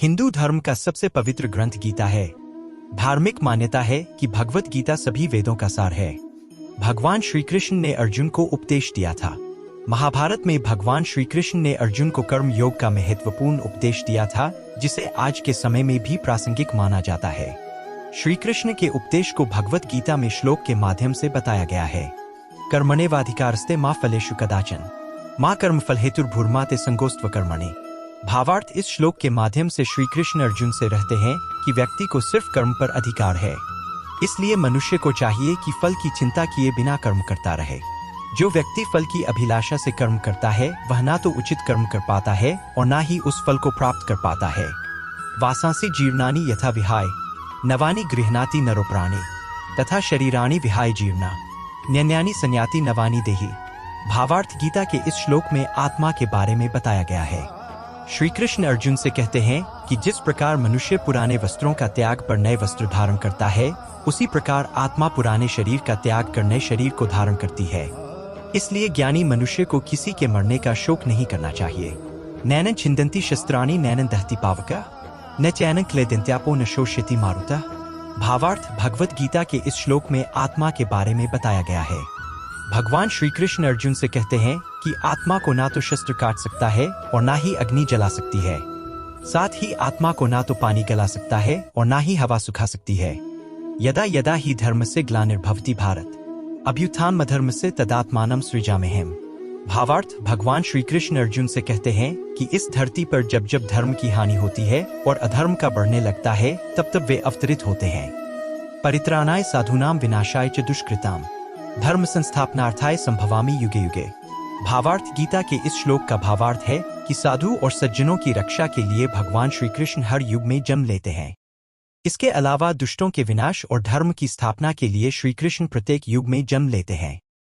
हिंदू धर्म का सबसे पवित्र ग्रंथ गीता है। धार्मिक मान्यता है कि भगवत गीता सभी वेदों का सार है। भगवान श्री कृष्ण ने अर्जुन को उपदेश दिया था। महाभारत में भगवान श्री कृष्ण ने अर्जुन को कर्म योग का महत्वपूर्ण उपदेश दिया था, जिसे आज के समय में भी प्रासंगिक माना जाता है। श्री कृष्ण के उपदेश को भगवत गीता में श्लोक के माध्यम से बताया गया है। कर्मण्येवाधिकारस्ते मा फलेषु कदाचन मा कर्मफल हेतुर्भुर्मा ते संगोस्त्व कर्मणि। भावार्थ, इस श्लोक के माध्यम से श्री कृष्ण अर्जुन से रहते हैं कि व्यक्ति को सिर्फ कर्म पर अधिकार है, इसलिए मनुष्य को चाहिए कि फल की चिंता किए बिना कर्म करता रहे। जो व्यक्ति फल की अभिलाषा से कर्म करता है वह ना तो उचित कर्म कर पाता है और ना ही उस फल को प्राप्त कर पाता है। वासांसि जीर्णानि यथा विहाय नवानि गृह्णाति नरो प्राणी तथा शरीराणि विहाय जीर्णा न्यन्यानि संयाति नवानि देहि। भावार्थ, गीता के इस श्लोक में आत्मा के बारे में बताया गया है। श्री कृष्ण अर्जुन से कहते हैं कि जिस प्रकार मनुष्य पुराने वस्त्रों का त्याग पर नए वस्त्र धारण करता है, उसी प्रकार आत्मा पुराने शरीर का त्याग कर नए शरीर को धारण करती है। इसलिए ज्ञानी मनुष्य को किसी के मरने का शोक नहीं करना चाहिए। नैनं छिन्दन्ति शस्त्राणि नैनं दहति पावका न चैनं क्लेदन्त्यापो न शोष्यति मारुतः। भावार्थ, भगवत गीता के इस श्लोक में आत्मा के बारे में बताया गया है। भगवान श्री कृष्ण अर्जुन से कहते हैं कि आत्मा को ना तो शस्त्र काट सकता है और ना ही अग्नि जला सकती है। साथ ही आत्मा को ना तो पानी गला सकता है और ना ही हवा सुखा सकती है। यदा यदा ही धर्मस्य ग्लानिर्भवति भारत अभ्युत्थानमधर्मस्य तदात्मानं सृजाम्यहम्। भावार्थ, भगवान श्री कृष्ण अर्जुन से कहते हैं कि इस धरती पर जब जब धर्म की हानि होती है और अधर्म का बढ़ने लगता है, तब तब वे अवतरित होते हैं। परित्राणाय साधूनां विनाशाय च दुष्कृताम् धर्म संस्थापनार्थाय संभवामि युगे युगे। भावार्थ, गीता के इस श्लोक का भावार्थ है कि साधु और सज्जनों की रक्षा के लिए भगवान श्री कृष्ण हर युग में जन्म लेते हैं। इसके अलावा दुष्टों के विनाश और धर्म की स्थापना के लिए श्री कृष्ण प्रत्येक युग में जन्म लेते हैं।